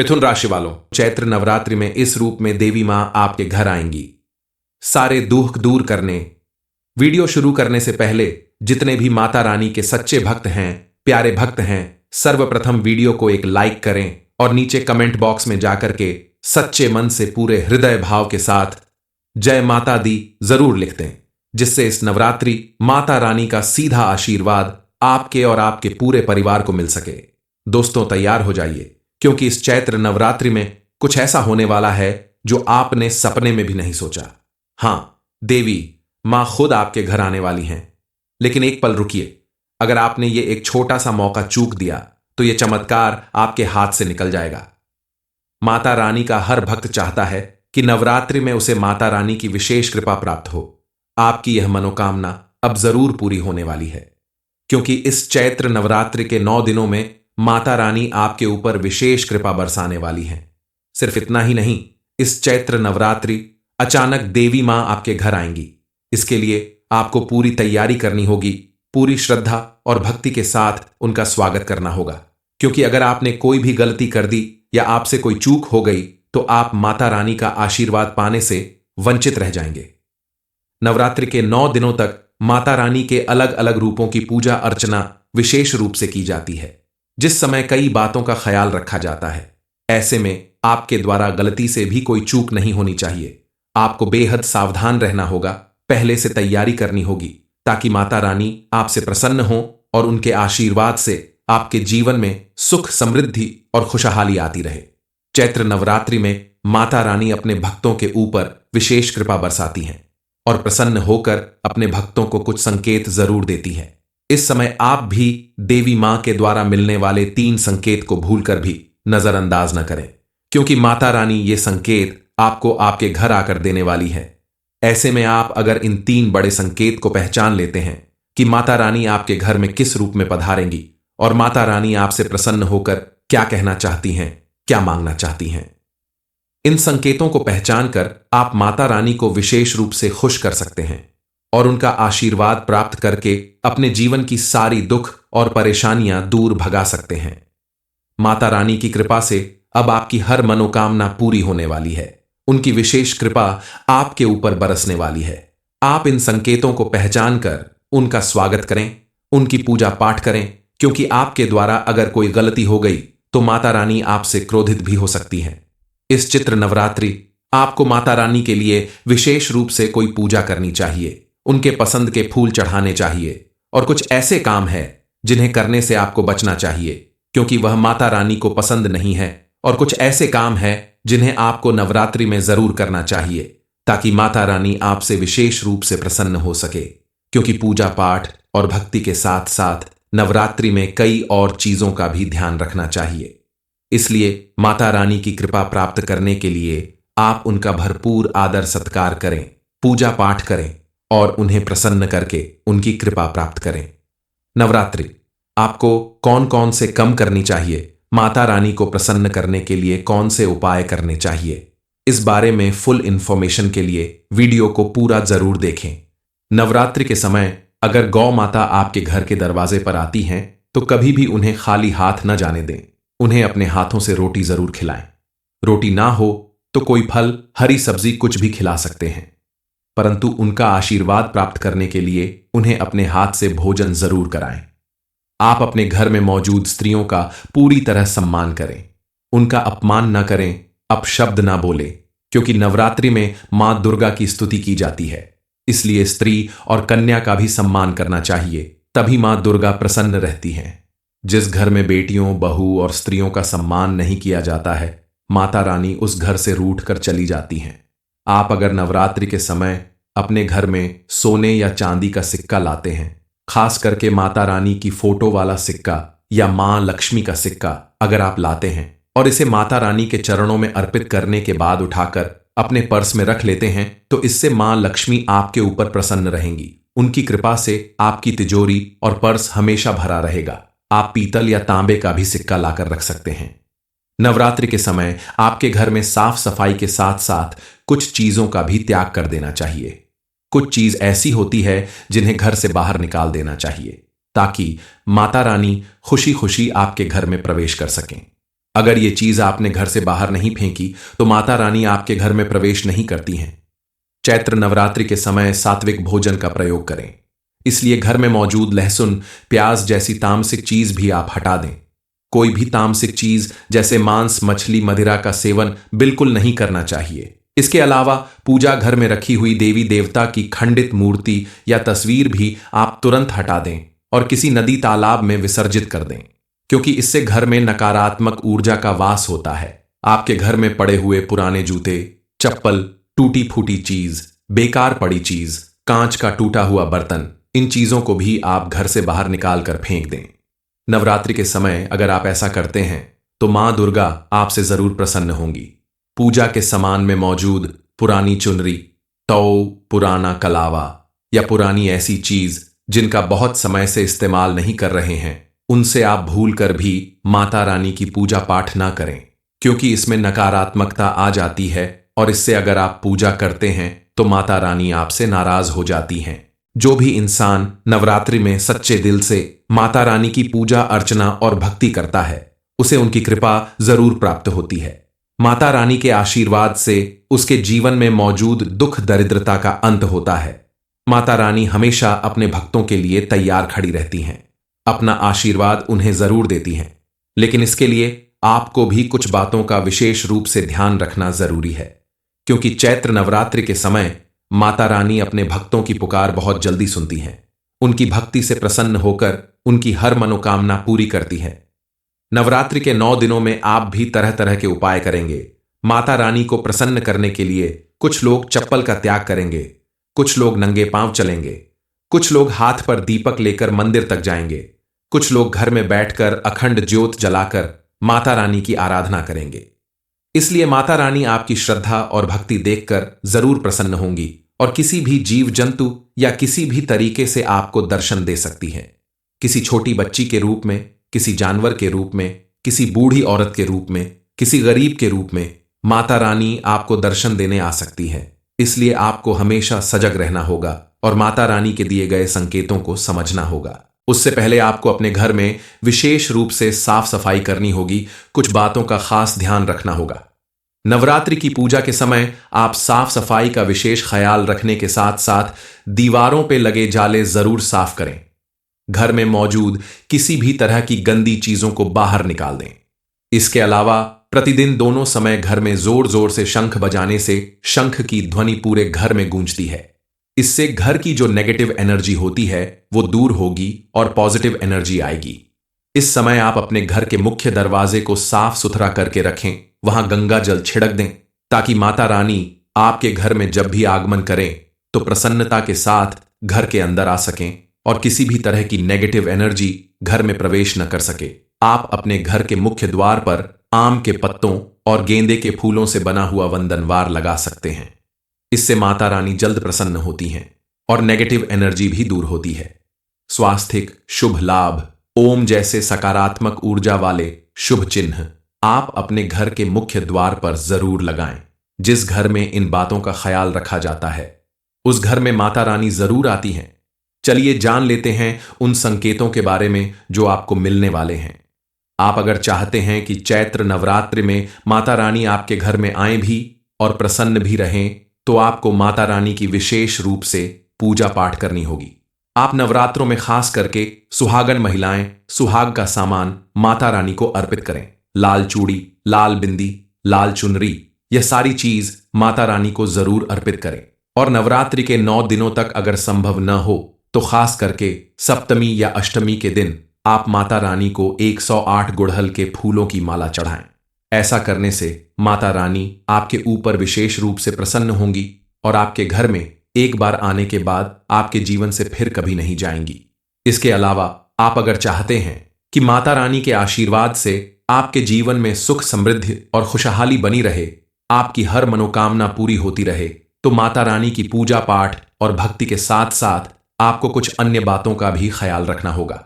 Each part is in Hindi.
मिथुन राशि वालों, चैत्र नवरात्रि में इस रूप में देवी मां आपके घर आएंगी सारे दुख दूर करने। वीडियो शुरू करने से पहले जितने भी माता रानी के सच्चे भक्त हैं, प्यारे भक्त हैं, सर्वप्रथम वीडियो को एक लाइक करें और नीचे कमेंट बॉक्स में जाकर के सच्चे मन से पूरे हृदय भाव के साथ जय माता दी जरूर लिख दें, जिससे इस नवरात्रि माता रानी का सीधा आशीर्वाद आपके और आपके पूरे परिवार को मिल सके। दोस्तों तैयार हो जाइए, क्योंकि इस चैत्र नवरात्रि में कुछ ऐसा होने वाला है जो आपने सपने में भी नहीं सोचा। हां, देवी मां खुद आपके घर आने वाली हैं। लेकिन एक पल रुकिए, अगर आपने ये एक छोटा सा मौका चूक दिया तो यह चमत्कार आपके हाथ से निकल जाएगा। माता रानी का हर भक्त चाहता है कि नवरात्रि में उसे माता रानी की विशेष कृपा प्राप्त हो। आपकी यह मनोकामना अब जरूर पूरी होने वाली है, क्योंकि इस चैत्र नवरात्रि के 9 दिनों में माता रानी आपके ऊपर विशेष कृपा बरसाने वाली हैं। सिर्फ इतना ही नहीं, इस चैत्र नवरात्रि अचानक देवी मां आपके घर आएंगी। इसके लिए आपको पूरी तैयारी करनी होगी, पूरी श्रद्धा और भक्ति के साथ उनका स्वागत करना होगा, क्योंकि अगर आपने कोई भी गलती कर दी या आपसे कोई चूक हो गई तो आप माता रानी का आशीर्वाद पाने से वंचित रह जाएंगे। नवरात्रि के 9 दिनों तक माता रानी के अलग अलग रूपों की पूजा अर्चना विशेष रूप से की जाती है, जिस समय कई बातों का ख्याल रखा जाता है। ऐसे में आपके द्वारा गलती से भी कोई चूक नहीं होनी चाहिए। आपको बेहद सावधान रहना होगा, पहले से तैयारी करनी होगी, ताकि माता रानी आपसे प्रसन्न हो और उनके आशीर्वाद से आपके जीवन में सुख, समृद्धि और खुशहाली आती रहे। चैत्र नवरात्रि में माता रानी अपने भक्तों के ऊपर विशेष कृपा बरसाती हैं और प्रसन्न होकर अपने भक्तों को कुछ संकेत जरूर देती है। इस समय आप भी देवी मां के द्वारा मिलने वाले 3 संकेत को भूलकर भी नजरअंदाज न करें, क्योंकि माता रानी ये संकेत आपको आपके घर आकर देने वाली है। ऐसे में आप अगर इन 3 बड़े संकेत को पहचान लेते हैं कि माता रानी आपके घर में किस रूप में पधारेंगी और माता रानी आपसे प्रसन्न होकर क्या कहना चाहती हैं, क्या मांगना चाहती हैं, इन संकेतों को पहचानकर आप माता रानी को विशेष रूप से खुश कर सकते हैं और उनका आशीर्वाद प्राप्त करके अपने जीवन की सारी दुख और परेशानियां दूर भगा सकते हैं। माता रानी की कृपा से अब आपकी हर मनोकामना पूरी होने वाली है। उनकी विशेष कृपा आपके ऊपर बरसने वाली है। आप इन संकेतों को पहचानकर उनका स्वागत करें, उनकी पूजा पाठ करें, क्योंकि आपके द्वारा अगर कोई गलती हो गई तो माता रानी आपसे क्रोधित भी हो सकती हैं। इस चित्र नवरात्रि आपको माता रानी के लिए विशेष रूप से कोई पूजा करनी चाहिए, उनके पसंद के फूल चढ़ाने चाहिए और कुछ ऐसे काम हैं जिन्हें करने से आपको बचना चाहिए, क्योंकि वह माता रानी को पसंद नहीं है, और कुछ ऐसे काम हैं जिन्हें आपको नवरात्रि में जरूर करना चाहिए, ताकि माता रानी आपसे विशेष रूप से प्रसन्न हो सके। क्योंकि पूजा पाठ और भक्ति के साथ साथ नवरात्रि में कई और चीजों का भी ध्यान रखना चाहिए। इसलिए माता रानी की कृपा प्राप्त करने के लिए आप उनका भरपूर आदर सत्कार करें, पूजा पाठ करें और उन्हें प्रसन्न करके उनकी कृपा प्राप्त करें। नवरात्रि आपको कौन कौन से कम करनी चाहिए, माता रानी को प्रसन्न करने के लिए कौन से उपाय करने चाहिए, इस बारे में फुल इंफॉर्मेशन के लिए वीडियो को पूरा जरूर देखें। नवरात्रि के समय अगर गौ माता आपके घर के दरवाजे पर आती हैं तो कभी भी उन्हें खाली हाथ न जाने दें। उन्हें अपने हाथों से रोटी जरूर खिलाएं। रोटी ना हो तो कोई फल, हरी सब्जी कुछ भी खिला सकते हैं, परंतु उनका आशीर्वाद प्राप्त करने के लिए उन्हें अपने हाथ से भोजन जरूर कराएं। आप अपने घर में मौजूद स्त्रियों का पूरी तरह सम्मान करें, उनका अपमान न करें, अपशब्द ना बोले, क्योंकि नवरात्रि में मां दुर्गा की स्तुति की जाती है। इसलिए स्त्री और कन्या का भी सम्मान करना चाहिए, तभी मां दुर्गा प्रसन्न रहती हैं। जिस घर में बेटियों, बहू और स्त्रियों का सम्मान नहीं किया जाता है, माता रानी उस घर से रूठ कर चली जाती हैं। आप अगर नवरात्रि के समय अपने घर में सोने या चांदी का सिक्का लाते हैं, खास करके माता रानी की फोटो वाला सिक्का या मां लक्ष्मी का सिक्का अगर आप लाते हैं और इसे माता रानी के चरणों में अर्पित करने के बाद उठाकर अपने पर्स में रख लेते हैं, तो इससे मां लक्ष्मी आपके ऊपर प्रसन्न रहेंगी। उनकी कृपा से आपकी तिजोरी और पर्स हमेशा भरा रहेगा। आप पीतल या तांबे का भी सिक्का लाकर रख सकते हैं। नवरात्रि के समय आपके घर में साफ सफाई के साथ साथ कुछ चीजों का भी त्याग कर देना चाहिए। कुछ चीज ऐसी होती है जिन्हें घर से बाहर निकाल देना चाहिए, ताकि माता रानी खुशी खुशी आपके घर में प्रवेश कर सकें। अगर ये चीज आपने घर से बाहर नहीं फेंकी तो माता रानी आपके घर में प्रवेश नहीं करती हैं। चैत्र नवरात्रि के समय सात्विक भोजन का प्रयोग करें। इसलिए घर में मौजूद लहसुन, प्याज जैसी तामसिक चीज भी आप हटा दें। कोई भी तामसिक चीज जैसे मांस, मछली, मदिरा का सेवन बिल्कुल नहीं करना चाहिए। इसके अलावा पूजा घर में रखी हुई देवी देवता की खंडित मूर्ति या तस्वीर भी आप तुरंत हटा दें और किसी नदी, तालाब में विसर्जित कर दें, क्योंकि इससे घर में नकारात्मक ऊर्जा का वास होता है। आपके घर में पड़े हुए पुराने जूते, चप्पल, टूटी फूटी चीज, बेकार पड़ी चीज, कांच का टूटा हुआ बर्तन, इन चीजों को भी आप घर से बाहर निकाल कर फेंक दें। नवरात्रि के समय अगर आप ऐसा करते हैं तो मां दुर्गा आपसे जरूर प्रसन्न होंगी। पूजा के सामान में मौजूद पुरानी चुनरी, तौ, पुराना कलावा या पुरानी ऐसी चीज जिनका बहुत समय से इस्तेमाल नहीं कर रहे हैं, उनसे आप भूल कर भी माता रानी की पूजा पाठ ना करें, क्योंकि इसमें नकारात्मकता आ जाती है और इससे अगर आप पूजा करते हैं तो माता रानी आपसे नाराज हो जाती हैं। जो भी इंसान नवरात्रि में सच्चे दिल से माता रानी की पूजा अर्चना और भक्ति करता है, उसे उनकी कृपा जरूर प्राप्त होती है। माता रानी के आशीर्वाद से उसके जीवन में मौजूद दुख दरिद्रता का अंत होता है। माता रानी हमेशा अपने भक्तों के लिए तैयार खड़ी रहती हैं, अपना आशीर्वाद उन्हें जरूर देती हैं, लेकिन इसके लिए आपको भी कुछ बातों का विशेष रूप से ध्यान रखना जरूरी है, क्योंकि चैत्र नवरात्रि के समय माता रानी अपने भक्तों की पुकार बहुत जल्दी सुनती हैं। उनकी भक्ति से प्रसन्न होकर उनकी हर मनोकामना पूरी करती है। नवरात्रि के 9 दिनों में आप भी तरह तरह के उपाय करेंगे। माता रानी को प्रसन्न करने के लिए कुछ लोग चप्पल का त्याग करेंगे, कुछ लोग नंगे पांव चलेंगे, कुछ लोग हाथ पर दीपक लेकर मंदिर तक जाएंगे, कुछ लोग घर में बैठकर अखंड ज्योत जलाकर माता रानी की आराधना करेंगे। इसलिए माता रानी आपकी श्रद्धा और भक्ति देखकर जरूर प्रसन्न होंगी और किसी भी जीव जंतु या किसी भी तरीके से आपको दर्शन दे सकती है। किसी छोटी बच्ची के रूप में, किसी जानवर के रूप में, किसी बूढ़ी औरत के रूप में, किसी गरीब के रूप में माता रानी आपको दर्शन देने आ सकती है। इसलिए आपको हमेशा सजग रहना होगा और माता रानी के दिए गए संकेतों को समझना होगा। उससे पहले आपको अपने घर में विशेष रूप से साफ सफाई करनी होगी। कुछ बातों का खास ध्यान रखना होगा। नवरात्रि की पूजा के समय आप साफ सफाई का विशेष ख्याल रखने के साथ साथ दीवारों पे लगे जाले जरूर साफ करें। घर में मौजूद किसी भी तरह की गंदी चीजों को बाहर निकाल दें। इसके अलावा प्रतिदिन दोनों समय घर में जोर जोर से शंख बजाने से शंख की ध्वनि पूरे घर में गूंजती है। इससे घर की जो नेगेटिव एनर्जी होती है वो दूर होगी और पॉजिटिव एनर्जी आएगी। इस समय आप अपने घर के मुख्य दरवाजे को साफ सुथरा करके रखें, वहां गंगा जल छिड़क दें, ताकि माता रानी आपके घर में जब भी आगमन करें तो प्रसन्नता के साथ घर के अंदर आ सकें और किसी भी तरह की नेगेटिव एनर्जी घर में प्रवेश न कर सके। आप अपने घर के मुख्य द्वार पर आम के पत्तों और गेंदे के फूलों से बना हुआ वंदनवार लगा सकते हैं। इससे माता रानी जल्द प्रसन्न होती हैं और नेगेटिव एनर्जी भी दूर होती है। स्वास्थ्यिक शुभ लाभ, ओम जैसे सकारात्मक ऊर्जा वाले शुभ चिन्ह आप अपने घर के मुख्य द्वार पर जरूर लगाएं। जिस घर में इन बातों का ख्याल रखा जाता है उस घर में माता रानी जरूर आती हैं। चलिए जान लेते हैं उन संकेतों के बारे में जो आपको मिलने वाले हैं। आप अगर चाहते हैं कि चैत्र नवरात्रि में माता रानी आपके घर में आए भी और प्रसन्न भी रहें, तो आपको माता रानी की विशेष रूप से पूजा पाठ करनी होगी। आप नवरात्रों में खास करके सुहागन महिलाएं सुहाग का सामान माता रानी को अर्पित करें। लाल चूड़ी, लाल बिंदी, लाल चुनरी, यह सारी चीज माता रानी को जरूर अर्पित करें। और नवरात्रि के 9 दिनों तक अगर संभव न हो तो खास करके सप्तमी या अष्टमी के दिन आप माता रानी को 108 गुड़हल के फूलों की माला चढ़ाएं। ऐसा करने से माता रानी आपके ऊपर विशेष रूप से प्रसन्न होंगी और आपके घर में एक बार आने के बाद आपके जीवन से फिर कभी नहीं जाएंगी। इसके अलावा आप अगर चाहते हैं कि माता रानी के आशीर्वाद से आपके जीवन में सुख, समृद्धि और खुशहाली बनी रहे, आपकी हर मनोकामना पूरी होती रहे, तो माता रानी की पूजा पाठ और भक्ति के साथ साथ आपको कुछ अन्य बातों का भी ख्याल रखना होगा।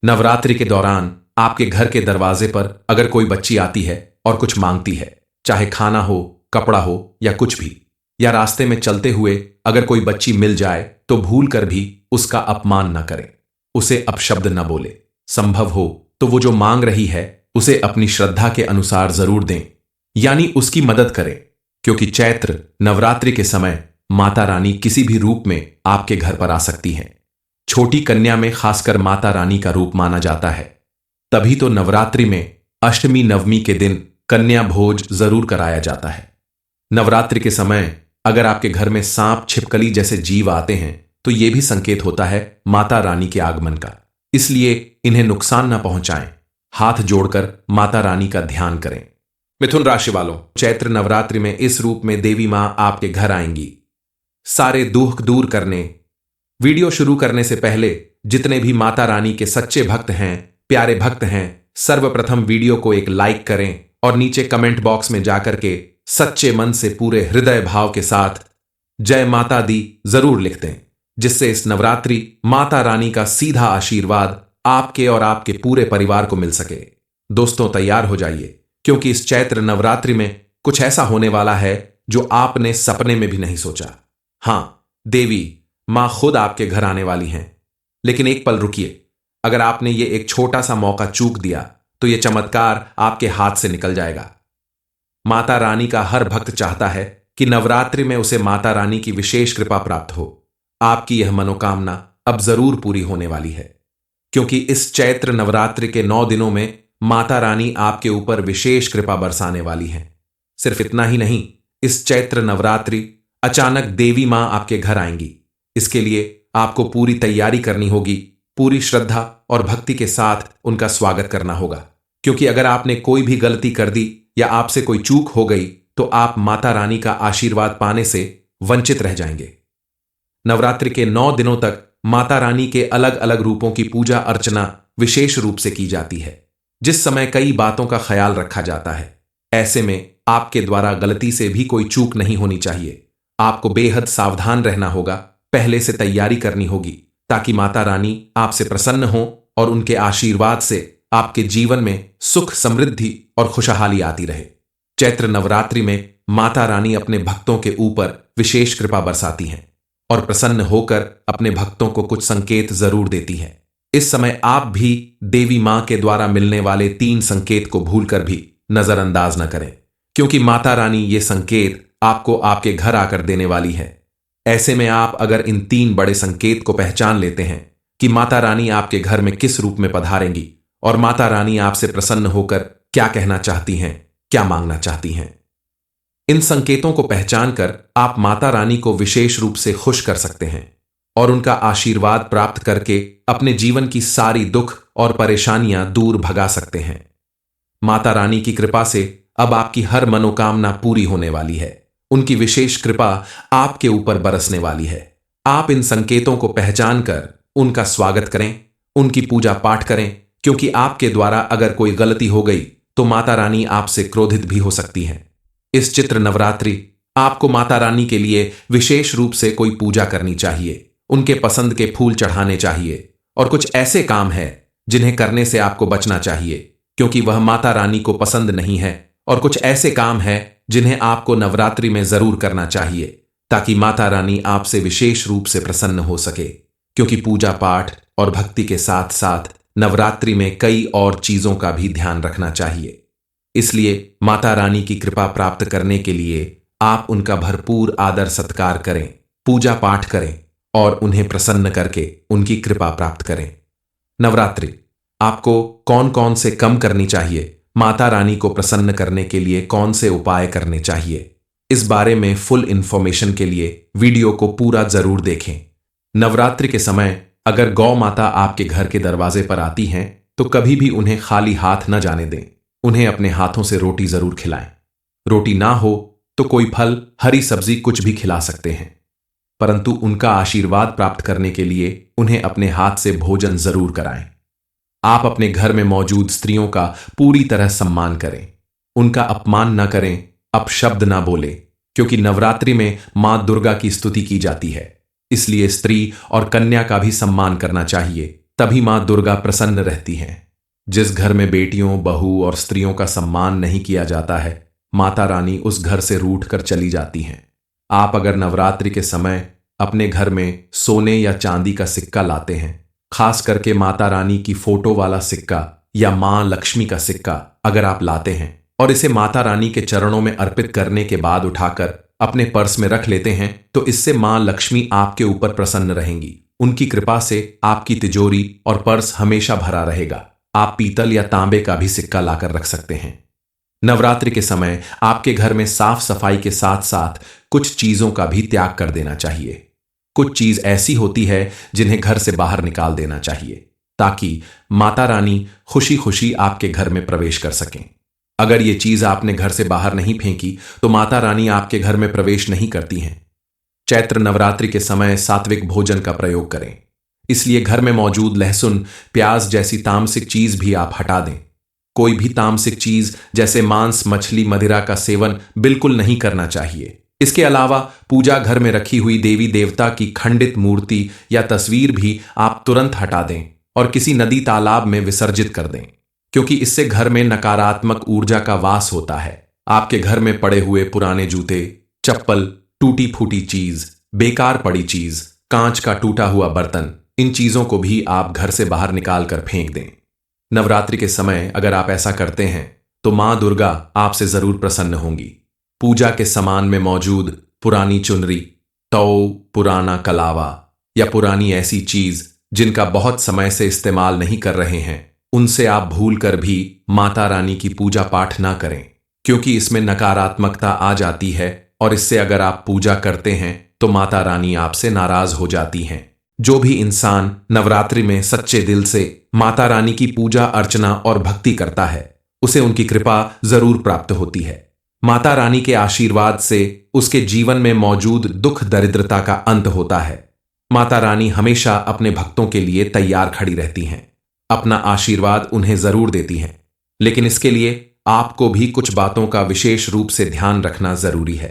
नवरात्रि के दौरान आपके घर के दरवाजे पर अगर कोई बच्ची आती है और कुछ मांगती है, चाहे खाना हो, कपड़ा हो या कुछ भी, या रास्ते में चलते हुए अगर कोई बच्ची मिल जाए तो भूल कर भी उसका अपमान न करें, उसे अपशब्द न बोले। संभव हो तो वो जो मांग रही है उसे अपनी श्रद्धा के अनुसार जरूर दें, यानी उसकी मदद करें, क्योंकि चैत्र नवरात्रि के समय माता रानी किसी भी रूप में आपके घर पर आ सकती हैं। छोटी कन्या में खासकर माता रानी का रूप माना जाता है। तभी तो नवरात्रि में अष्टमी नवमी के दिन कन्या भोज जरूर कराया जाता है। नवरात्रि के समय अगर आपके घर में सांप छिपकली जैसे जीव आते हैं तो यह भी संकेत होता है माता रानी के आगमन का। इसलिए इन्हें नुकसान न पहुंचाएं, हाथ जोड़कर माता रानी का ध्यान करें। मिथुन राशि वालों, चैत्र नवरात्रि में इस रूप में देवी मां आपके घर आएंगी सारे दुख दूर करने। वीडियो शुरू करने से पहले जितने भी माता रानी के सच्चे भक्त हैं, प्यारे भक्त हैं, सर्वप्रथम वीडियो को एक लाइक करें और नीचे कमेंट बॉक्स में जाकर के सच्चे मन से पूरे हृदय भाव के साथ जय माता दी जरूर लिख दें, जिससे इस नवरात्रि माता रानी का सीधा आशीर्वाद आपके और आपके पूरे परिवार को मिल सके। दोस्तों तैयार हो जाइए, क्योंकि इस चैत्र नवरात्रि में कुछ ऐसा होने वाला है जो आपने सपने में भी नहीं सोचा। हां, देवी मां खुद आपके घर आने वाली हैं। लेकिन एक पल रुकिए, अगर आपने ये एक छोटा सा मौका चूक दिया तो यह चमत्कार आपके हाथ से निकल जाएगा। माता रानी का हर भक्त चाहता है कि नवरात्रि में उसे माता रानी की विशेष कृपा प्राप्त हो। आपकी यह मनोकामना अब जरूर पूरी होने वाली है, क्योंकि इस चैत्र नवरात्रि के 9 दिनों में माता रानी आपके ऊपर विशेष कृपा बरसाने वाली हैं। सिर्फ इतना ही नहीं, इस चैत्र नवरात्रि अचानक देवी मां आपके घर आएंगी। इसके लिए आपको पूरी तैयारी करनी होगी, पूरी श्रद्धा और भक्ति के साथ उनका स्वागत करना होगा, क्योंकि अगर आपने कोई भी गलती कर दी या आपसे कोई चूक हो गई तो आप माता रानी का आशीर्वाद पाने से वंचित रह जाएंगे। नवरात्रि के 9 दिनों तक माता रानी के अलग अलग रूपों की पूजा अर्चना विशेष रूप से की जाती है, जिस समय कई बातों का ख्याल रखा जाता है। ऐसे में आपके द्वारा गलती से भी कोई चूक नहीं होनी चाहिए। आपको बेहद सावधान रहना होगा, पहले से तैयारी करनी होगी, ताकि माता रानी आपसे प्रसन्न हो और उनके आशीर्वाद से आपके जीवन में सुख, समृद्धि और खुशहाली आती रहे। चैत्र नवरात्रि में माता रानी अपने भक्तों के ऊपर विशेष कृपा बरसाती हैं और प्रसन्न होकर अपने भक्तों को कुछ संकेत जरूर देती है। इस समय आप भी देवी मां के द्वारा मिलने वाले 3 संकेत को भूलकर भी नजरअंदाज न करें, क्योंकि माता रानी ये संकेत आपको आपके घर आकर देने वाली है। ऐसे में आप अगर इन 3 बड़े संकेत को पहचान लेते हैं कि माता रानी आपके घर में किस रूप में पधारेंगी और माता रानी आपसे प्रसन्न होकर क्या कहना चाहती हैं, क्या मांगना चाहती हैं, इन संकेतों को पहचान कर आप माता रानी को विशेष रूप से खुश कर सकते हैं और उनका आशीर्वाद प्राप्त करके अपने जीवन की सारी दुख और परेशानियां दूर भगा सकते हैं। माता रानी की कृपा से अब आपकी हर मनोकामना पूरी होने वाली है। उनकी विशेष कृपा आपके ऊपर बरसने वाली है। आप इन संकेतों को पहचान कर उनका स्वागत करें, उनकी पूजा पाठ करें, क्योंकि आपके द्वारा अगर कोई गलती हो गई तो माता रानी आपसे क्रोधित भी हो सकती हैं। इस चित्र नवरात्रि आपको माता रानी के लिए विशेष रूप से कोई पूजा करनी चाहिए, उनके पसंद के फूल चढ़ाने चाहिए और कुछ ऐसे काम हैं जिन्हें करने से आपको बचना चाहिए, क्योंकि वह माता रानी को पसंद नहीं है, और कुछ ऐसे काम हैं जिन्हें आपको नवरात्रि में जरूर करना चाहिए, ताकि माता रानी आपसे विशेष रूप से प्रसन्न हो सके। क्योंकि पूजा पाठ और भक्ति के साथ साथ नवरात्रि में कई और चीजों का भी ध्यान रखना चाहिए। इसलिए माता रानी की कृपा प्राप्त करने के लिए आप उनका भरपूर आदर सत्कार करें, पूजा पाठ करें और उन्हें प्रसन्न करके उनकी कृपा प्राप्त करें। नवरात्रि आपको कौन कौन से कम करनी चाहिए, माता रानी को प्रसन्न करने के लिए कौन से उपाय करने चाहिए, इस बारे में फुल इंफॉर्मेशन के लिए वीडियो को पूरा जरूर देखें। नवरात्रि के समय अगर गौ माता आपके घर के दरवाजे पर आती हैं तो कभी भी उन्हें खाली हाथ न जाने दें। उन्हें अपने हाथों से रोटी जरूर खिलाएं। रोटी ना हो तो कोई फल, हरी सब्जी कुछ भी खिला सकते हैं, परंतु उनका आशीर्वाद प्राप्त करने के लिए उन्हें अपने हाथ से भोजन जरूर कराएं। आप अपने घर में मौजूद स्त्रियों का पूरी तरह सम्मान करें, उनका अपमान न करें, अपशब्द न बोले, क्योंकि नवरात्रि में मां दुर्गा की स्तुति की जाती है। इसलिए स्त्री और कन्या का भी सम्मान करना चाहिए, तभी मां दुर्गा प्रसन्न रहती हैं। जिस घर में बेटियों, बहू और स्त्रियों का सम्मान नहीं किया जाता है, माता रानी उस घर से रूठ कर चली जाती हैं। आप अगर नवरात्रि के समय अपने घर में सोने या चांदी का सिक्का लाते हैं, खास करके माता रानी की फोटो वाला सिक्का, या मां लक्ष्मी का सिक्का अगर आप लाते हैं और इसे माता रानी के चरणों में अर्पित करने के बाद उठाकर अपने पर्स में रख लेते हैं तो इससे मां लक्ष्मी आपके ऊपर प्रसन्न रहेंगी। उनकी कृपा से आपकी तिजोरी और पर्स हमेशा भरा रहेगा। आप पीतल या तांबे का भी सिक्का लाकर रख सकते हैं। नवरात्रि के समय आपके घर में साफ सफाई के साथ साथ कुछ चीजों का भी त्याग कर देना चाहिए। कुछ चीज ऐसी होती है जिन्हें घर से बाहर निकाल देना चाहिए ताकि माता रानी खुशी खुशी आपके घर में प्रवेश कर सकें। अगर ये चीज आपने घर से बाहर नहीं फेंकी तो माता रानी आपके घर में प्रवेश नहीं करती हैं। चैत्र नवरात्रि के समय सात्विक भोजन का प्रयोग करें, इसलिए घर में मौजूद लहसुन, प्याज जैसी तामसिक चीज भी आप हटा दें। कोई भी तामसिक चीज जैसे मांस, मछली, मदिरा का सेवन बिल्कुल नहीं करना चाहिए। इसके अलावा पूजा घर में रखी हुई देवी देवता की खंडित मूर्ति या तस्वीर भी आप तुरंत हटा दें और किसी नदी तालाब में विसर्जित कर दें, क्योंकि इससे घर में नकारात्मक ऊर्जा का वास होता है। आपके घर में पड़े हुए पुराने जूते, चप्पल, टूटी फूटी चीज, बेकार पड़ी चीज, कांच का टूटा हुआ बर्तन, इन चीजों को भी आप घर से बाहर निकाल कर फेंक दें। नवरात्रि के समय अगर आप ऐसा करते हैं तो मां दुर्गा आपसे जरूर प्रसन्न होंगी। पूजा के सामान में मौजूद पुरानी चुनरी, तौ, पुराना कलावा या पुरानी ऐसी चीज जिनका बहुत समय से इस्तेमाल नहीं कर रहे हैं, उनसे आप भूल कर भी माता रानी की पूजा पाठ ना करें, क्योंकि इसमें नकारात्मकता आ जाती है और इससे अगर आप पूजा करते हैं तो माता रानी आपसे नाराज हो जाती हैं। जो भी इंसान नवरात्रि में सच्चे दिल से माता रानी की पूजा अर्चना और भक्ति करता है उसे उनकी कृपा जरूर प्राप्त होती है। माता रानी के आशीर्वाद से उसके जीवन में मौजूद दुख दरिद्रता का अंत होता है। माता रानी हमेशा अपने भक्तों के लिए तैयार खड़ी रहती हैं, अपना आशीर्वाद उन्हें जरूर देती हैं, लेकिन इसके लिए आपको भी कुछ बातों का विशेष रूप से ध्यान रखना जरूरी है,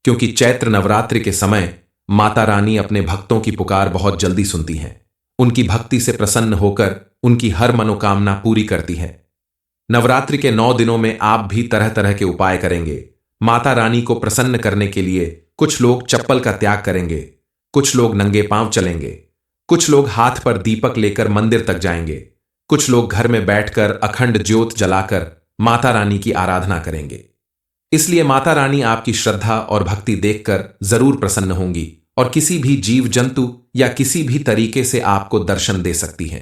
क्योंकि चैत्र नवरात्रि के समय माता रानी अपने भक्तों की पुकार बहुत जल्दी सुनती हैं। उनकी भक्ति से प्रसन्न होकर उनकी हर मनोकामना पूरी करती है। नवरात्रि के 9 दिनों में आप भी तरह तरह के उपाय करेंगे। माता रानी को प्रसन्न करने के लिए कुछ लोग चप्पल का त्याग करेंगे, कुछ लोग नंगे पांव चलेंगे, कुछ लोग हाथ पर दीपक लेकर मंदिर तक जाएंगे, कुछ लोग घर में बैठकर अखंड ज्योत जलाकर माता रानी की आराधना करेंगे। इसलिए माता रानी आपकी श्रद्धा और भक्ति देखकर जरूर प्रसन्न होंगी और किसी भी जीव जंतु या किसी भी तरीके से आपको दर्शन दे सकती है।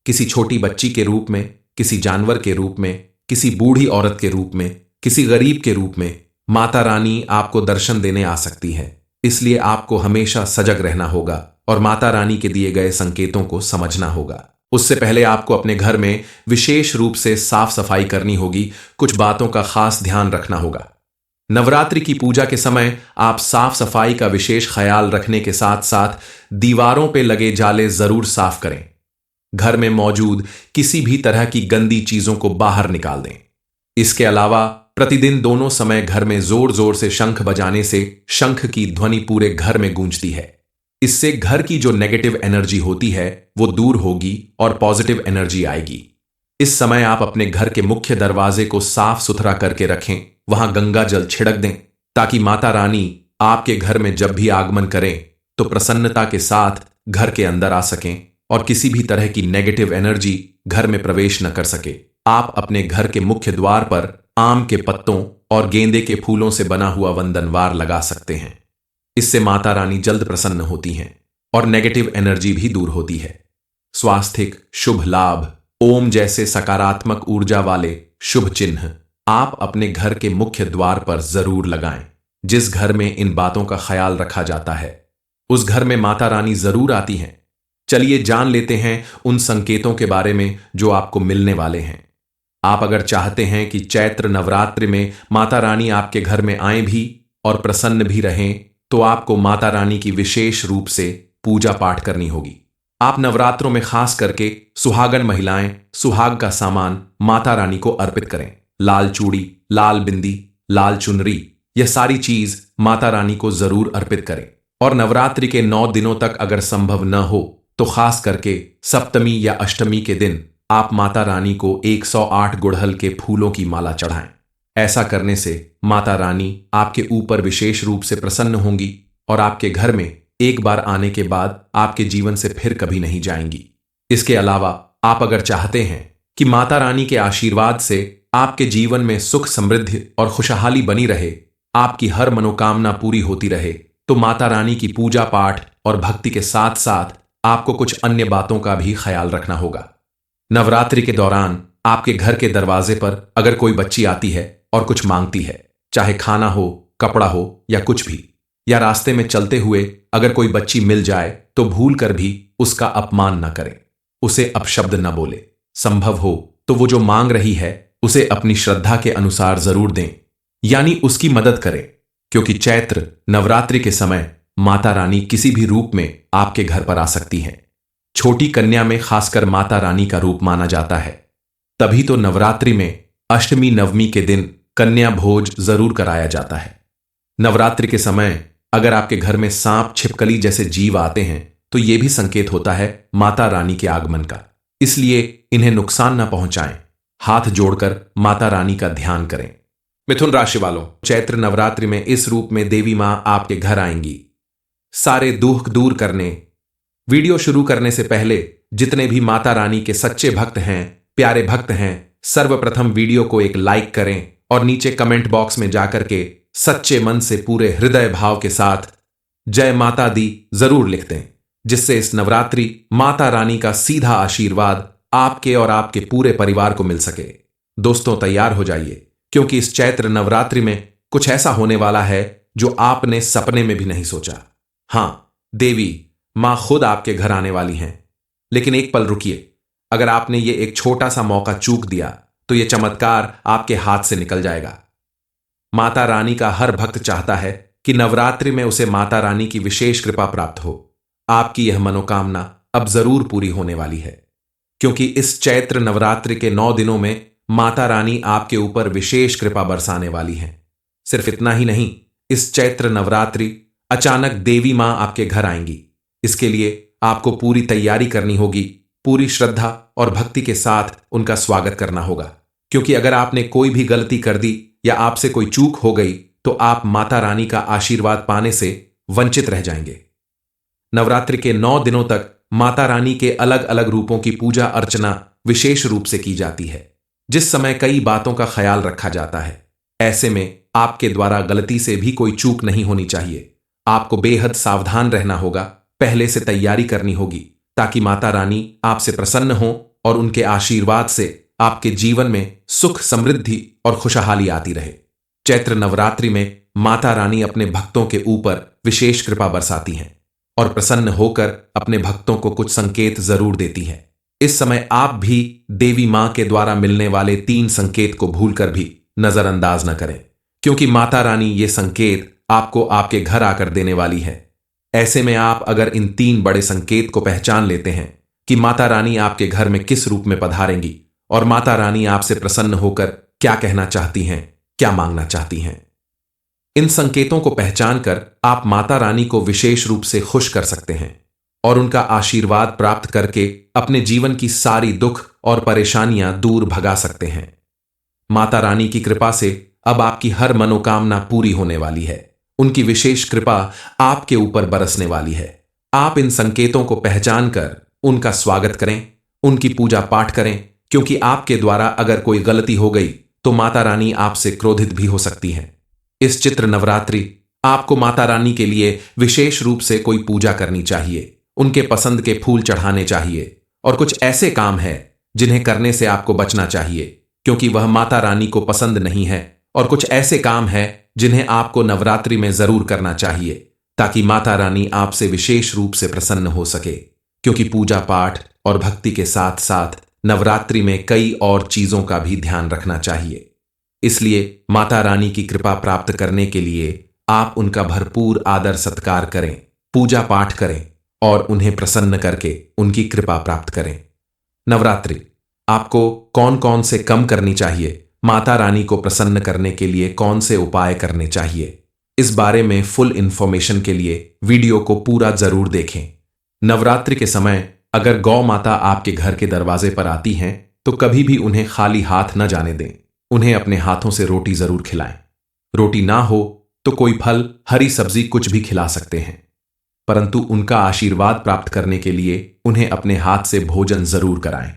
किसी छोटी बच्ची के रूप में, किसी जानवर के रूप में, किसी बूढ़ी औरत के रूप में, किसी गरीब के रूप में माता रानी आपको दर्शन देने आ सकती है। इसलिए आपको हमेशा सजग रहना होगा और माता रानी के दिए गए संकेतों को समझना होगा। उससे पहले आपको अपने घर में विशेष रूप से साफ सफाई करनी होगी। कुछ बातों का खास ध्यान रखना होगा। नवरात्रि की पूजा के समय आप साफ सफाई का विशेष ख्याल रखने के साथ साथ दीवारों पे लगे जाले जरूर साफ करें। घर में मौजूद किसी भी तरह की गंदी चीजों को बाहर निकाल दें। इसके अलावा प्रतिदिन दोनों समय घर में जोर जोर से शंख बजाने से शंख की ध्वनि पूरे घर में गूंजती है। इससे घर की जो नेगेटिव एनर्जी होती है वो दूर होगी और पॉजिटिव एनर्जी आएगी। इस समय आप अपने घर के मुख्य दरवाजे को साफ सुथरा करके रखें, वहां गंगा जल छिड़क दें ताकि माता रानी आपके घर में जब भी आगमन करें तो प्रसन्नता के साथ घर के अंदर आ सकें और किसी भी तरह की नेगेटिव एनर्जी घर में प्रवेश न कर सके। आप अपने घर के मुख्य द्वार पर आम के पत्तों और गेंदे के फूलों से बना हुआ वंदनवार लगा सकते हैं। इससे माता रानी जल्द प्रसन्न होती हैं और नेगेटिव एनर्जी भी दूर होती है। स्वास्थ्य, शुभ लाभ, ओम जैसे सकारात्मक ऊर्जा वाले शुभ चिन्ह आप अपने घर के मुख्य द्वार पर जरूर लगाएं। जिस घर में इन बातों का ख्याल रखा जाता है उस घर में माता रानी जरूर आती हैं। चलिए जान लेते हैं उन संकेतों के बारे में जो आपको मिलने वाले हैं। आप अगर चाहते हैं कि चैत्र नवरात्रि में माता रानी आपके घर में आए भी और प्रसन्न भी रहें तो आपको माता रानी की विशेष रूप से पूजा पाठ करनी होगी। आप नवरात्रों में खास करके सुहागन महिलाएं सुहाग का सामान माता रानी को अर्पित करें। लाल चूड़ी, लाल बिंदी, लाल चुनरी, यह सारी चीज माता रानी को जरूर अर्पित करें। और नवरात्रि के 9 दिनों तक अगर संभव न हो तो खास करके सप्तमी या अष्टमी के दिन आप माता रानी को 108 गुड़हल के फूलों की माला चढ़ाएं। ऐसा करने से माता रानी आपके ऊपर विशेष रूप से प्रसन्न होंगी और आपके घर में एक बार आने के बाद आपके जीवन से फिर कभी नहीं जाएंगी। इसके अलावा आप अगर चाहते हैं कि माता रानी के आशीर्वाद से आपके जीवन में सुख समृद्धि और खुशहाली बनी रहे, आपकी हर मनोकामना पूरी होती रहे, तो माता रानी की पूजा पाठ और भक्ति के साथ साथ आपको कुछ अन्य बातों का भी ख्याल रखना होगा। नवरात्रि के दौरान आपके घर के दरवाजे पर अगर कोई बच्ची आती है और कुछ मांगती है, चाहे खाना हो, कपड़ा हो या कुछ भी, या रास्ते में चलते हुए अगर कोई बच्ची मिल जाए तो भूल कर भी उसका अपमान न करें, उसे अपशब्द न बोले। संभव हो तो वो जो मांग रही है उसे अपनी श्रद्धा के अनुसार जरूर दें, यानी उसकी मदद करें, क्योंकि चैत्र नवरात्रि के समय माता रानी किसी भी रूप में आपके घर पर आ सकती हैं। छोटी कन्या में खासकर माता रानी का रूप माना जाता है। तभी तो नवरात्रि में अष्टमी नवमी के दिन कन्या भोज जरूर कराया जाता है। नवरात्रि के समय अगर आपके घर में सांप, छिपकली जैसे जीव आते हैं तो यह भी संकेत होता है माता रानी के आगमन का, इसलिए इन्हें नुकसान न पहुंचाएं। हाथ जोड़कर माता रानी का ध्यान करें। मिथुन राशि वालों, चैत्र नवरात्रि में इस रूप में देवी मां आपके घर आएंगी सारे दुख दूर करने। वीडियो शुरू करने से पहले जितने भी माता रानी के सच्चे भक्त हैं, प्यारे भक्त हैं, सर्वप्रथम वीडियो को एक लाइक करें और नीचे कमेंट बॉक्स में जाकर के सच्चे मन से पूरे हृदय भाव के साथ जय माता दी जरूर लिख दें, जिससे इस नवरात्रि माता रानी का सीधा आशीर्वाद आपके और आपके पूरे परिवार को मिल सके। दोस्तों तैयार हो जाइए, क्योंकि इस चैत्र नवरात्रि में कुछ ऐसा होने वाला है जो आपने सपने में भी नहीं सोचा। हां, देवी मां खुद आपके घर आने वाली हैं। लेकिन एक पल रुकिए, अगर आपने ये एक छोटा सा मौका चूक दिया तो यह चमत्कार आपके हाथ से निकल जाएगा। माता रानी का हर भक्त चाहता है कि नवरात्रि में उसे माता रानी की विशेष कृपा प्राप्त हो। आपकी यह मनोकामना अब जरूर पूरी होने वाली है, क्योंकि इस चैत्र नवरात्रि के 9 दिनों में माता रानी आपके ऊपर विशेष कृपा बरसाने वाली हैं। सिर्फ इतना ही नहीं, इस चैत्र नवरात्रि अचानक देवी मां आपके घर आएंगी। इसके लिए आपको पूरी तैयारी करनी होगी, पूरी श्रद्धा और भक्ति के साथ उनका स्वागत करना होगा, क्योंकि अगर आपने कोई भी गलती कर दी या आपसे कोई चूक हो गई तो आप माता रानी का आशीर्वाद पाने से वंचित रह जाएंगे। नवरात्रि के 9 दिनों तक माता रानी के अलग अलग रूपों की पूजा अर्चना विशेष रूप से की जाती है, जिस समय कई बातों का ख्याल रखा जाता है। ऐसे में आपके द्वारा गलती से भी कोई चूक नहीं होनी चाहिए। आपको बेहद सावधान रहना होगा, पहले से तैयारी करनी होगी, ताकि माता रानी आपसे प्रसन्न हो और उनके आशीर्वाद से आपके जीवन में सुख समृद्धि और खुशहाली आती रहे। चैत्र नवरात्रि में माता रानी अपने भक्तों के ऊपर विशेष कृपा बरसाती हैं और प्रसन्न होकर अपने भक्तों को कुछ संकेत जरूर देती हैं। इस समय आप भी देवी मां के द्वारा मिलने वाले 3 संकेत को भूलकर भी नजरअंदाज न करें, क्योंकि माता रानी ये संकेत आपको आपके घर आकर देने वाली है। ऐसे में आप अगर इन 3 बड़े संकेत को पहचान लेते हैं कि माता रानी आपके घर में किस रूप में पधारेंगी और माता रानी आपसे प्रसन्न होकर क्या कहना चाहती हैं, क्या मांगना चाहती हैं, इन संकेतों को पहचान कर आप माता रानी को विशेष रूप से खुश कर सकते हैं और उनका आशीर्वाद प्राप्त करके अपने जीवन की सारी दुख और परेशानियां दूर भगा सकते हैं। माता रानी की कृपा से अब आपकी हर मनोकामना पूरी होने वाली है। उनकी विशेष कृपा आपके ऊपर बरसने वाली है। आप इन संकेतों को पहचान कर उनका स्वागत करें, उनकी पूजा पाठ करें, क्योंकि आपके द्वारा अगर कोई गलती हो गई तो माता रानी आपसे क्रोधित भी हो सकती हैं। इस चित्र नवरात्रि आपको माता रानी के लिए विशेष रूप से कोई पूजा करनी चाहिए, उनके पसंद के फूल चढ़ाने चाहिए और कुछ ऐसे काम हैं जिन्हें करने से आपको बचना चाहिए, क्योंकि वह माता रानी को पसंद नहीं है, और कुछ ऐसे काम हैं जिन्हें आपको नवरात्रि में जरूर करना चाहिए, ताकि माता रानी आपसे विशेष रूप से प्रसन्न हो सके। क्योंकि पूजा पाठ और भक्ति के साथ साथ नवरात्रि में कई और चीजों का भी ध्यान रखना चाहिए। इसलिए माता रानी की कृपा प्राप्त करने के लिए आप उनका भरपूर आदर सत्कार करें, पूजा पाठ करें और उन्हें प्रसन्न करके उनकी कृपा प्राप्त करें। नवरात्रि आपको कौन कौन से कम करनी चाहिए, माता रानी को प्रसन्न करने के लिए कौन से उपाय करने चाहिए, इस बारे में फुल इंफॉर्मेशन के लिए वीडियो को पूरा जरूर देखें। नवरात्रि के समय अगर गौ माता आपके घर के दरवाजे पर आती हैं तो कभी भी उन्हें खाली हाथ न जाने दें। उन्हें अपने हाथों से रोटी जरूर खिलाएं। रोटी ना हो तो कोई फल, हरी सब्जी कुछ भी खिला सकते हैं, परंतु उनका आशीर्वाद प्राप्त करने के लिए उन्हें अपने हाथ से भोजन जरूर कराएं।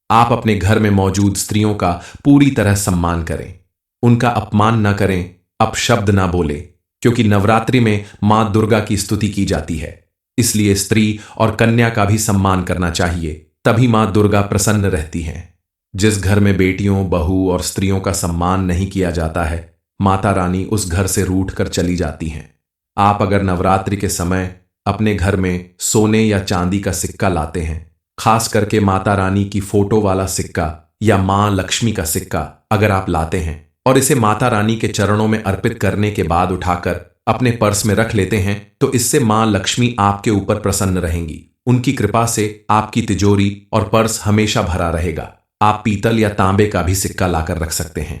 आप अपने घर में मौजूद स्त्रियों का पूरी तरह सम्मान करें, उनका अपमान न करें, अपशब्द ना बोले, क्योंकि नवरात्रि में मां दुर्गा की स्तुति की जाती है। इसलिए स्त्री और कन्या का भी सम्मान करना चाहिए, तभी मां दुर्गा प्रसन्न रहती हैं। जिस घर में बेटियों, बहू और स्त्रियों का सम्मान नहीं किया जाता है, माता रानी उस घर से रूठ कर चली जाती हैं। आप अगर नवरात्रि के समय अपने घर में सोने या चांदी का सिक्का लाते हैं, खास करके माता रानी की फोटो वाला सिक्का या मां लक्ष्मी का सिक्का अगर आप लाते हैं और इसे माता रानी के चरणों में अर्पित करने के बाद उठाकर अपने पर्स में रख लेते हैं, तो इससे मां लक्ष्मी आपके ऊपर प्रसन्न रहेंगी। उनकी कृपा से आपकी तिजोरी और पर्स हमेशा भरा रहेगा। आप पीतल या तांबे का भी सिक्का लाकर रख सकते हैं।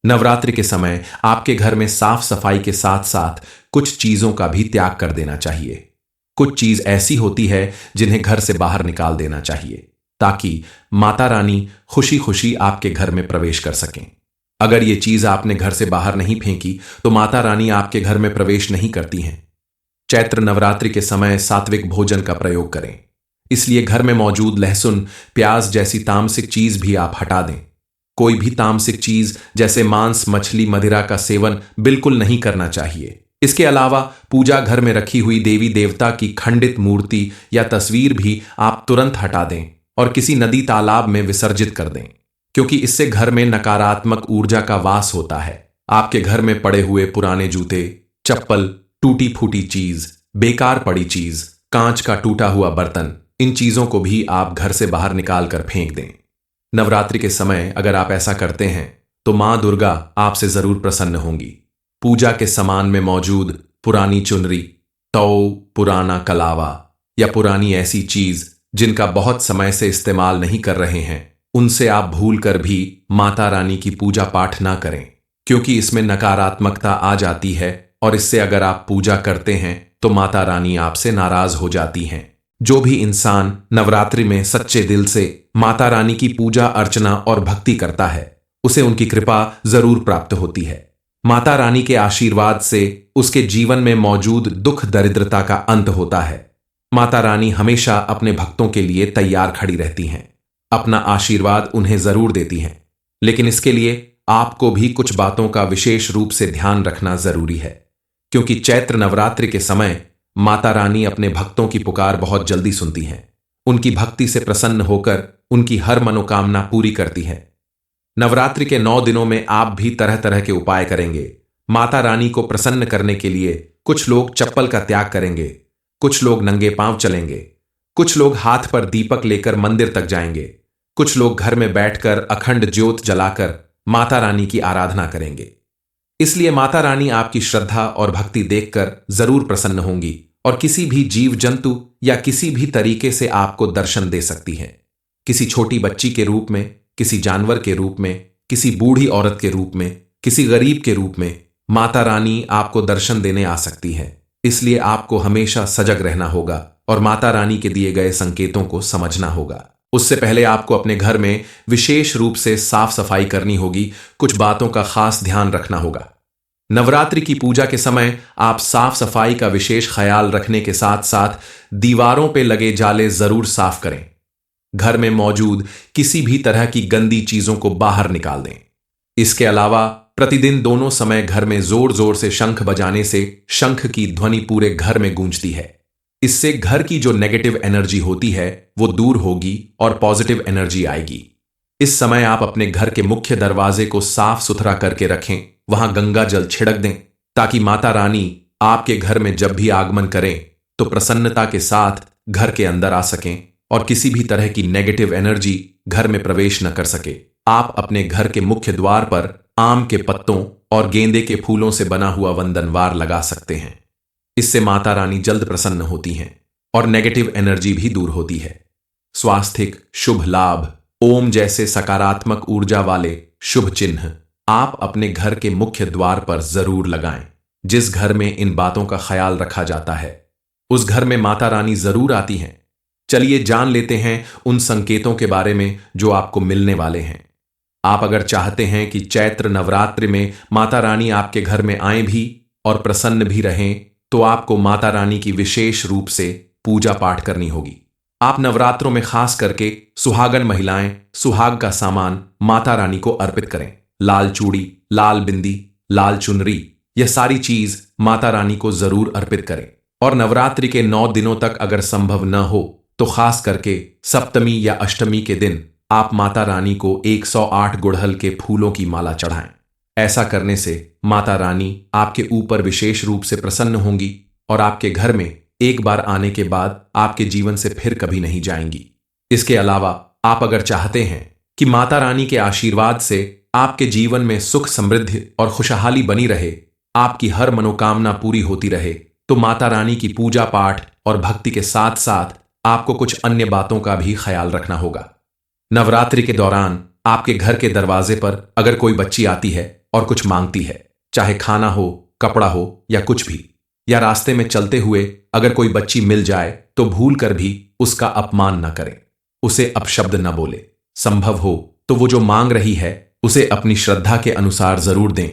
नवरात्रि के समय आपके घर में साफ सफाई के साथ साथ कुछ चीजों का भी त्याग कर देना चाहिए। कुछ चीज ऐसी होती है जिन्हें घर से बाहर निकाल देना चाहिए, ताकि माता रानी खुशी खुशी आपके घर में प्रवेश कर सकें। अगर ये चीज आपने घर से बाहर नहीं फेंकी तो माता रानी आपके घर में प्रवेश नहीं करती हैं। चैत्र नवरात्रि के समय सात्विक भोजन का प्रयोग करें, इसलिए घर में मौजूद लहसुन, प्याज जैसी तामसिक चीज भी आप हटा दें। कोई भी तामसिक चीज जैसे मांस, मछली, मदिरा का सेवन बिल्कुल नहीं करना चाहिए। इसके अलावा पूजा घर में रखी हुई देवी देवता की खंडित मूर्ति या तस्वीर भी आप तुरंत हटा दें और किसी नदी, तालाब में विसर्जित कर दें, क्योंकि इससे घर में नकारात्मक ऊर्जा का वास होता है। आपके घर में पड़े हुए पुराने जूते, चप्पल, टूटी फूटी चीज, बेकार पड़ी चीज, कांच का टूटा हुआ बर्तन, इन चीजों को भी आप घर से बाहर निकाल कर फेंक दें। नवरात्रि के समय अगर आप ऐसा करते हैं तो मां दुर्गा आपसे जरूर प्रसन्न होंगी। पूजा के सामान में मौजूद पुरानी चुनरी, तौ, पुराना कलावा या पुरानी ऐसी चीज जिनका बहुत समय से इस्तेमाल नहीं कर रहे हैं, उनसे आप भूल कर भी माता रानी की पूजा पाठ ना करें, क्योंकि इसमें नकारात्मकता आ जाती है और इससे अगर आप पूजा करते हैं तो माता रानी आपसे नाराज हो जाती हैं। जो भी इंसान नवरात्रि में सच्चे दिल से माता रानी की पूजा अर्चना और भक्ति करता है, उसे उनकी कृपा जरूर प्राप्त होती है। माता रानी के आशीर्वाद से उसके जीवन में मौजूद दुख दरिद्रता का अंत होता है। माता रानी हमेशा अपने भक्तों के लिए तैयार खड़ी रहती हैं, अपना आशीर्वाद उन्हें जरूर देती हैं, लेकिन इसके लिए आपको भी कुछ बातों का विशेष रूप से ध्यान रखना जरूरी है, क्योंकि चैत्र नवरात्रि के समय माता रानी अपने भक्तों की पुकार बहुत जल्दी सुनती हैं। उनकी भक्ति से प्रसन्न होकर उनकी हर मनोकामना पूरी करती है। नवरात्रि के 9 दिनों में आप भी तरह तरह के उपाय करेंगे। माता रानी को प्रसन्न करने के लिए कुछ लोग चप्पल का त्याग करेंगे, कुछ लोग नंगे पांव चलेंगे, कुछ लोग हाथ पर दीपक लेकर मंदिर तक जाएंगे, कुछ लोग घर में बैठकर अखंड ज्योत जलाकर माता रानी की आराधना करेंगे। इसलिए माता रानी आपकी श्रद्धा और भक्ति देखकर जरूर प्रसन्न होंगी और किसी भी जीव जंतु या किसी भी तरीके से आपको दर्शन दे सकती हैं। किसी छोटी बच्ची के रूप में, किसी जानवर के रूप में, किसी बूढ़ी औरत के रूप में, किसी गरीब के रूप में माता रानी आपको दर्शन देने आ सकती है। इसलिए आपको हमेशा सजग रहना होगा और माता रानी के दिए गए संकेतों को समझना होगा। उससे पहले आपको अपने घर में विशेष रूप से साफ सफाई करनी होगी, कुछ बातों का खास ध्यान रखना होगा। नवरात्रि की पूजा के समय आप साफ सफाई का विशेष ख्याल रखने के साथ साथ दीवारों पे लगे जाले जरूर साफ करें। घर में मौजूद किसी भी तरह की गंदी चीजों को बाहर निकाल दें। इसके अलावा प्रतिदिन दोनों समय घर में जोर जोर से शंख बजाने से शंख की ध्वनि पूरे घर में गूंजती है। इससे घर की जो नेगेटिव एनर्जी होती है वो दूर होगी और पॉजिटिव एनर्जी आएगी। इस समय आप अपने घर के मुख्य दरवाजे को साफ सुथरा करके रखें, वहां गंगा जल छिड़क दें, ताकि माता रानी आपके घर में जब भी आगमन करें तो प्रसन्नता के साथ घर के अंदर आ सकें और किसी भी तरह की नेगेटिव एनर्जी घर में प्रवेश न कर सके। आप अपने घर के मुख्य द्वार पर आम के पत्तों और गेंदे के फूलों से बना हुआ वंदनवार लगा सकते हैं। इससे माता रानी जल्द प्रसन्न होती हैं और नेगेटिव एनर्जी भी दूर होती है। स्वास्थ्यिक शुभ लाभ, ओम जैसे सकारात्मक ऊर्जा वाले शुभ चिन्ह आप अपने घर के मुख्य द्वार पर जरूर लगाएं। जिस घर में इन बातों का ख्याल रखा जाता है उस घर में माता रानी जरूर आती हैं। चलिए जान लेते हैं उन संकेतों के बारे में जो आपको मिलने वाले हैं। आप अगर चाहते हैं कि चैत्र नवरात्रि में माता रानी आपके घर में आए भी और प्रसन्न भी रहें, तो आपको माता रानी की विशेष रूप से पूजा पाठ करनी होगी। आप नवरात्रों में खास करके सुहागन महिलाएं सुहाग का सामान माता रानी को अर्पित करें। लाल चूड़ी, लाल बिंदी, लाल चुनरी, यह सारी चीज माता रानी को जरूर अर्पित करें। और नवरात्रि के 9 दिनों तक अगर संभव न हो तो खास करके सप्तमी या अष्टमी के दिन आप माता रानी को 108 गुड़हल के फूलों की माला चढ़ाएं। ऐसा करने से माता रानी आपके ऊपर विशेष रूप से प्रसन्न होंगी और आपके घर में एक बार आने के बाद आपके जीवन से फिर कभी नहीं जाएंगी। इसके अलावा आप अगर चाहते हैं कि माता रानी के आशीर्वाद से आपके जीवन में सुख समृद्धि और खुशहाली बनी रहे, आपकी हर मनोकामना पूरी होती रहे, तो माता रानी की पूजा पाठ और भक्ति के साथ साथ आपको कुछ अन्य बातों का भी ख्याल रखना होगा। नवरात्रि के दौरान आपके घर के दरवाजे पर अगर कोई बच्ची आती है और कुछ मांगती है, चाहे खाना हो, कपड़ा हो या कुछ भी, या रास्ते में चलते हुए अगर कोई बच्ची मिल जाए तो भूल कर भी उसका अपमान न करें, उसे अपशब्द न बोले। संभव हो तो वो जो मांग रही है उसे अपनी श्रद्धा के अनुसार जरूर दें,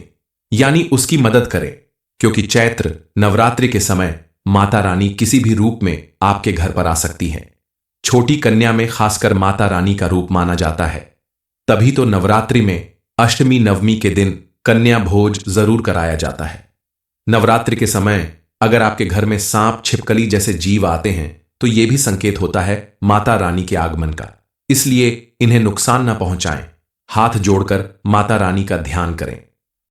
यानी उसकी मदद करें, क्योंकि चैत्र नवरात्रि के समय माता रानी किसी भी रूप में आपके घर पर आ सकती हैं। छोटी कन्या में खासकर माता रानी का रूप माना जाता है। तभी तो नवरात्रि में अष्टमी नवमी के दिन कन्या भोज जरूर कराया जाता है। नवरात्रि के समय अगर आपके घर में सांप, छिपकली जैसे जीव आते हैं तो यह भी संकेत होता है माता रानी के आगमन का। इसलिए इन्हें नुकसान न पहुंचाएं। हाथ जोड़कर माता रानी का ध्यान करें।